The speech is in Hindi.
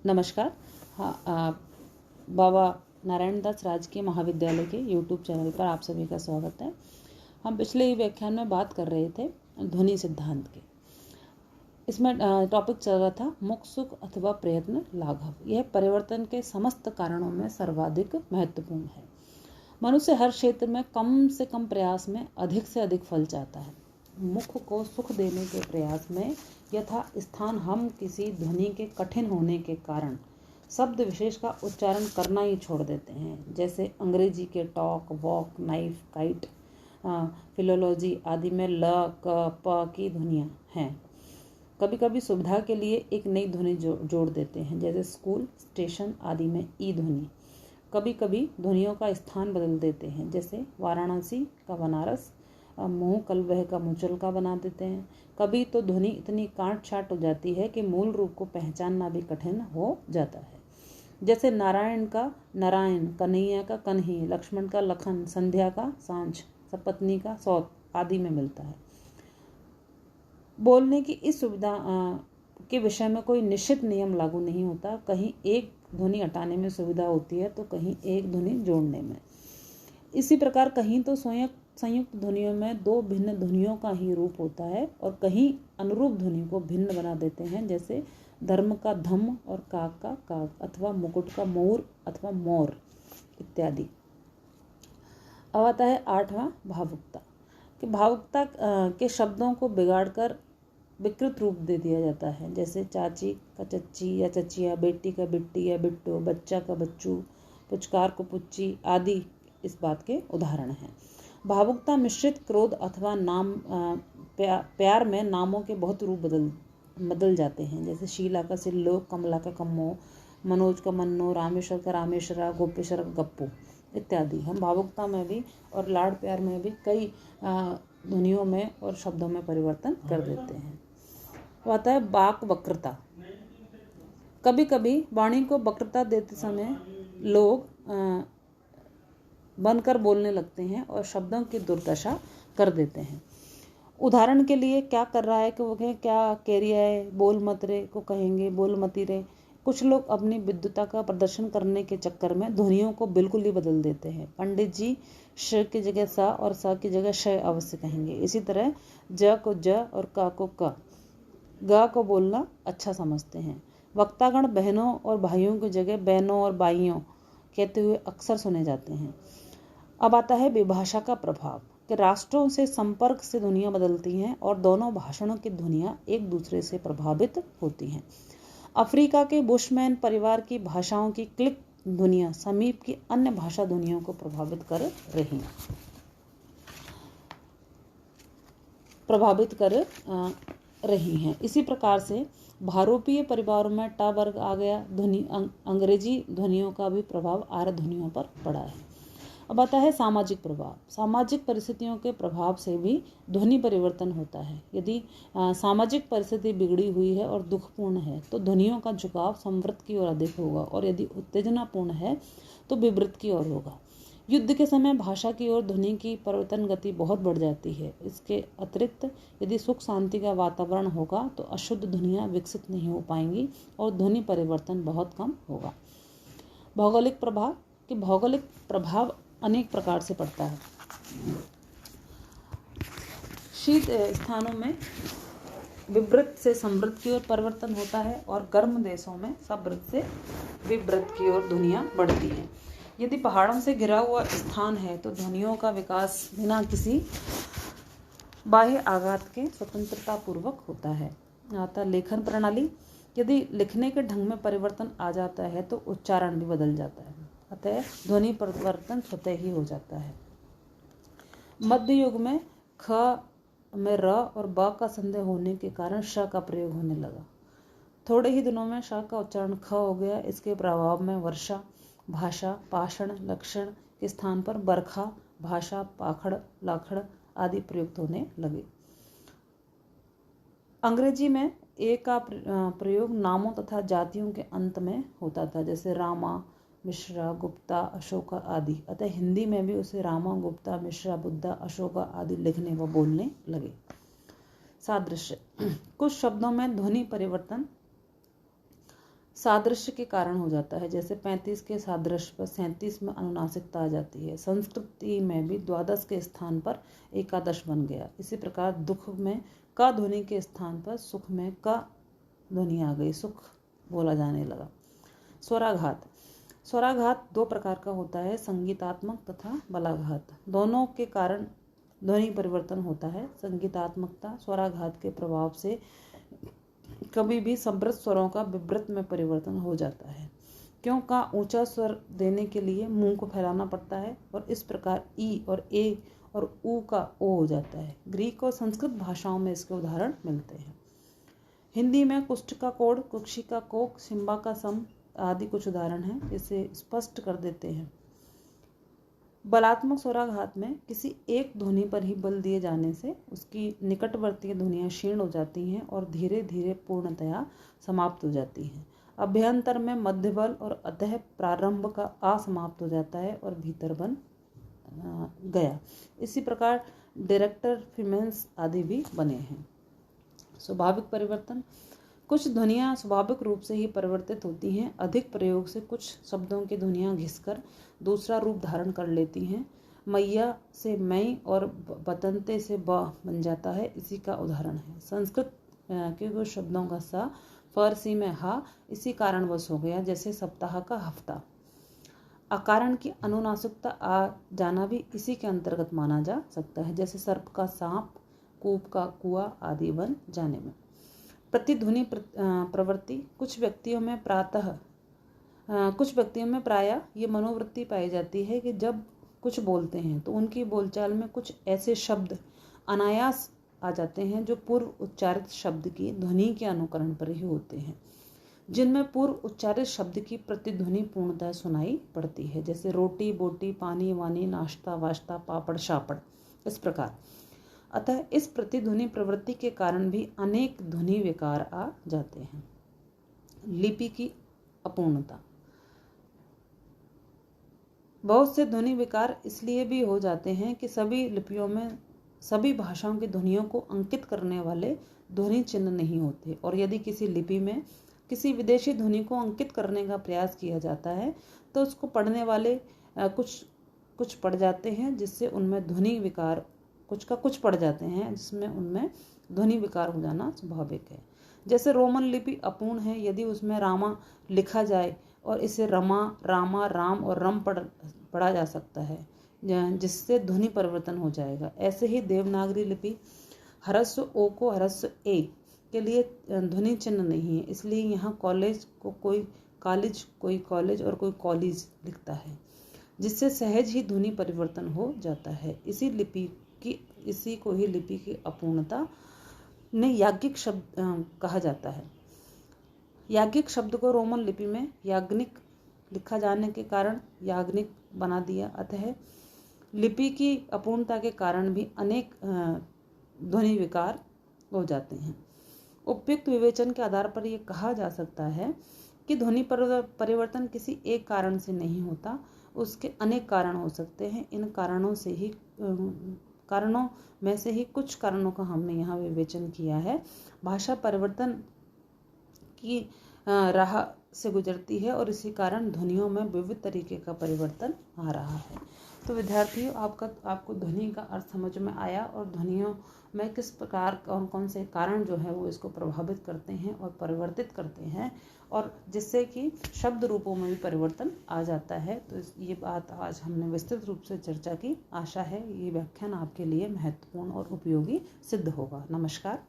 नमस्कार। बाबा नारायण दास राजकीय महाविद्यालय के YouTube चैनल पर आप सभी का स्वागत है। हम पिछले ही व्याख्यान में बात कर रहे थे ध्वनि सिद्धांत के। इसमें टॉपिक चल रहा था मुख सुख अथवा प्रयत्न लाघव। यह परिवर्तन के समस्त कारणों में सर्वाधिक महत्वपूर्ण है। मनुष्य हर क्षेत्र में कम से कम प्रयास में अधिक से अधिक फल चाहता है। मुख को सुख देने के प्रयास में यथा स्थान हम किसी ध्वनि के कठिन होने के कारण शब्द विशेष का उच्चारण करना ही छोड़ देते हैं। जैसे अंग्रेजी के talk, walk, knife, kite, philology आदि में ल, क, प की ध्वनियाँ हैं। कभी कभी सुविधा के लिए एक नई ध्वनि जोड़ देते हैं, जैसे स्कूल, स्टेशन आदि में ई ध्वनि। कभी कभी ध्वनियों का स्थान बदल देते हैं, जैसे वाराणसी का बनारस, मुँह कलवह का मुचलका बना देते हैं। कभी तो ध्वनि इतनी काट छाट हो जाती है कि मूल रूप को पहचानना भी कठिन हो जाता है। जैसे नारायण का नारायण, कन्हैया का कन्ही, लक्ष्मण का लखन, संध्या का सांझ, सपत्नी का सौत आदि में मिलता है। बोलने की इस सुविधा के विषय में कोई निश्चित नियम लागू नहीं होता। कहीं एक ध्वनि हटाने में सुविधा होती है तो कहीं एक ध्वनि जोड़ने में। इसी प्रकार कहीं तो संयुक्त ध्वनियों में दो भिन्न ध्वनियों का ही रूप होता है और कहीं अनुरूप ध्वनि को भिन्न बना देते हैं, जैसे धर्म का धम्म और काक का काक, अथवा मुकुट का मोर अथवा मोर इत्यादि। अब आता है 8वां भावुकता। कि भावुकता के शब्दों को बिगाड़कर विकृत रूप दे दिया जाता है, जैसे चाची का चच्ची या चचिया, बेटी का बिट्टी या बिट्टू, बच्चा का बच्चू, पुचकार को पुच्ची आदि इस बात के उदाहरण हैं। भावुकता मिश्रित क्रोध अथवा नाम प्यार में नामों के बहुत रूप बदल जाते हैं, जैसे शीला का सिल्लो, कमला का कम्मो, मनोज का मन्नो, रामेश्वर का रामेश्वरा, गोपेश्वर का गप्पू इत्यादि। हम भावुकता में भी और लाड़ प्यार में भी कई ध्वनियों में और शब्दों में परिवर्तन कर देते हैं। वो आता है वाक वक्रता। कभी कभी वाणी को वक्रता देते समय लोग बनकर बोलने लगते हैं और शब्दों की दुर्दशा कर देते हैं। उदाहरण के लिए क्या कर रहा है कि वो कहें क्या केरिया है, बोल मत रे को कहेंगे बोल मती रे। कुछ लोग अपनी विद्वता का प्रदर्शन करने के चक्कर में ध्वनियों को बिल्कुल ही बदल देते हैं। पंडित जी श की जगह सा और सा की जगह श अवश्य कहेंगे। इसी तरह ज को ज और क को क, ग को बोलना अच्छा समझते हैं। वक्तागण बहनों और भाइयों की जगह बहनों और बाइयों कहते हुए अक्सर सुने जाते हैं। अब आता है विभाषा का प्रभाव। कि राष्ट्रों से संपर्क से ध्वनियाँ बदलती हैं और दोनों भाषणों की ध्वनियाँ एक दूसरे से प्रभावित होती हैं। अफ्रीका के बुशमैन परिवार की भाषाओं की क्लिक ध्वनियाँ समीप की अन्य भाषा ध्वनियों को प्रभावित कर रही हैं। इसी प्रकार से भारोपीय परिवारों में ट वर्ग आ गया। अंग्रेजी ध्वनियों का भी प्रभाव आर्य ध्वनियों पर पड़ा है। अब आता है सामाजिक प्रभाव। सामाजिक परिस्थितियों के प्रभाव से भी ध्वनि परिवर्तन होता है। यदि सामाजिक परिस्थिति बिगड़ी हुई है और दुखपूर्ण है तो ध्वनियों का झुकाव समृद्ध की ओर अधिक होगा, और यदि उत्तेजनापूर्ण है तो विवृत की ओर होगा। युद्ध के समय भाषा की ओर ध्वनि की परिवर्तन गति बहुत बढ़ जाती है। इसके अतिरिक्त यदि सुख शांति का वातावरण होगा तो अशुद्ध ध्वनियाँ विकसित नहीं हो पाएंगी और ध्वनि परिवर्तन बहुत कम होगा। भौगोलिक प्रभाव। कि भौगोलिक प्रभाव अनेक प्रकार से पड़ता है। शीत स्थानों में विवृत से समृद्ध की ओर परिवर्तन होता है और गर्म देशों में समृद्ध से विवृत की ओर ध्वनियाँ बढ़ती हैं। यदि पहाड़ों से घिरा हुआ स्थान है तो ध्वनियों का विकास बिना किसी बाह्य आघात के स्वतंत्रता पूर्वक होता है। आता लेखन प्रणाली। यदि लिखने के ढंग में परिवर्तन आ जाता है तो उच्चारण भी बदल जाता है, अतः ध्वनि परिवर्तन स्वतः ही हो जाता है। मध्य युग में ख में र और ब का संदेह होने के कारण श का प्रयोग होने लगा। थोड़े ही दिनों में श का उच्चारण ख हो गया। इसके प्रभाव में वर्षा, भाषा, पाषण, लक्षण के स्थान पर बरखा, भाषा, पाखड़, लाखड़ आदि प्रयुक्त होने लगे। अंग्रेजी में ए का प्रयोग नामों तथा जातियों के अंत में होता था, जैसे रामा, मिश्रा, गुप्ता, अशोका आदि। अतः हिंदी में भी उसे रामा, गुप्ता, मिश्रा, बुद्धा, अशोका आदि लिखने व बोलने लगे। सादृश्य। कुछ शब्दों में ध्वनि परिवर्तन सादृश्य के कारण हो जाता है। जैसे 35 के सादृश्य पर 37 में अनुनासिकता आ जाती है। संस्कृति में भी 12 के स्थान पर एकादश बन गया। इसी प्रकार दुख में का ध्वनि के स्थान पर सुख में का ध्वनि आ गई, सुख बोला जाने लगा। स्वराघात। स्वराघात दो प्रकार का होता है, संगीतात्मक तथा बलाघात। दोनों के कारण ध्वनि परिवर्तन होता है। संगीतात्मकता स्वराघात के प्रभाव से कभी भी संवृत स्वरों का विवृत में परिवर्तन हो जाता है। क्यों का ऊंचा स्वर देने के लिए मुंह को फैलाना पड़ता है और इस प्रकार ई और ए और ऊ का ओ हो जाता है। ग्रीक और संस्कृत भाषाओं में इसके उदाहरण मिलते हैं। हिंदी में कुष्ठ का कोढ़, कुक्षी का कोक, सिम्बा का सम आदि कुछ उदाहरण हैं, इसे स्पष्ट कर देते हैं। बलात्मक स्वराघात में किसी एक ध्वनि पर ही बल दिए जाने से उसकी निकटवर्ती ध्वनियां क्षीण हो जाती हैं और धीरे धीरे पूर्णतया समाप्त हो जाती हैं। अभ्यंतर में मध्य बल और अतः प्रारंभ का असमाप्त हो जाता है और भीतर बन गया। इसी प्रकार डायरेक्टर फीमेल्स आदि भी बने हैं। स्वाभाविक परिवर्तन। कुछ ध्वनियाँ स्वाभाविक रूप से ही परिवर्तित होती हैं। अधिक प्रयोग से कुछ शब्दों की ध्वनियाँ घिसकर दूसरा रूप धारण कर लेती हैं। मैया से मई और बतंते से ब बन जाता है, इसी का उदाहरण है। संस्कृत के कुछ शब्दों का सा फारसी में हा इसी कारणवश हो गया, जैसे सप्ताह का हफ्ता। अकारण की अनुनासिकता आ जाना भी इसी के अंतर्गत माना जा सकता है, जैसे सर्प का सांप, कूप का कुआ आदि बन जाने में। प्रतिध्वनि प्रवृत्ति। कुछ व्यक्तियों में प्रायः ये मनोवृत्ति पाई जाती है कि जब कुछ बोलते हैं तो उनकी बोलचाल में कुछ ऐसे शब्द अनायास आ जाते हैं जो पूर्व उच्चारित शब्द की ध्वनि के अनुकरण पर ही होते हैं, जिनमें पूर्व उच्चारित शब्द की प्रतिध्वनि पूर्णतः सुनाई पड़ती है, जैसे रोटी, बोटी, पानी, वानी, नाश्ता, वाश्ता, पापड़, शापड़, इस प्रकार। अतः इस प्रतिध्वनि प्रवृत्ति के कारण भी अनेक ध्वनि विकार आ जाते हैं। लिपि की अपूर्णता। बहुत से ध्वनि विकार इसलिए भी हो जाते हैं कि सभी लिपियों में सभी भाषाओं की ध्वनियों को अंकित करने वाले ध्वनि चिन्ह नहीं होते, और यदि किसी लिपि में किसी विदेशी ध्वनि को अंकित करने का प्रयास किया जाता है तो उसको पढ़ने वाले कुछ पढ़ जाते हैं जिससे उनमें ध्वनि विकार कुछ पढ़ जाते हैं जिसमें उनमें ध्वनि विकार हो जाना स्वाभाविक है। जैसे रोमन लिपि अपूर्ण है, यदि उसमें रामा लिखा जाए और इसे रमा, रामा, राम और रम पढ़ा जा सकता है, जिससे ध्वनि परिवर्तन हो जाएगा। ऐसे ही देवनागरी लिपि ह्रस्व ओ को ह्रस्व ए के लिए ध्वनि चिन्ह नहीं है, इसलिए यहाँ कॉलेज को कोई कॉलेज, कोई कॉलेज और कोई कॉलेज लिखता है, जिससे सहज ही ध्वनि परिवर्तन हो जाता है। इसी को ही लिपि की अपूर्णता ने याज्ञिक शब्द कहा जाता है। याज्ञिक शब्द को रोमन लिपि में याज्ञनिक लिखा जाने के कारण याज्ञनिक बना दिया। अतः लिपि की अपूर्णता के कारण भी अनेक ध्वनि विकार हो जाते हैं। उपयुक्त विवेचन के आधार पर यह कहा जा सकता है कि ध्वनि परिवर्तन किसी एक कारण से नहीं होता, उसके अनेक कारण हो सकते हैं। इन कारणों में से ही कुछ कारणों का हमने यहाँ विवेचन किया है। भाषा परिवर्तन की राह से गुजरती है और इसी कारण ध्वनियों में विविध तरीके का परिवर्तन आ रहा है। तो विद्यार्थियों, आपको ध्वनि का अर्थ समझ में आया और ध्वनियों में किस प्रकार कौन से कारण जो है वो इसको प्रभावित करते हैं और परिवर्तित करते हैं, और जिससे कि शब्द रूपों में भी परिवर्तन आ जाता है। तो ये बात आज हमने विस्तृत रूप से चर्चा की। आशा है ये व्याख्यान आपके लिए महत्वपूर्ण और उपयोगी सिद्ध होगा। नमस्कार।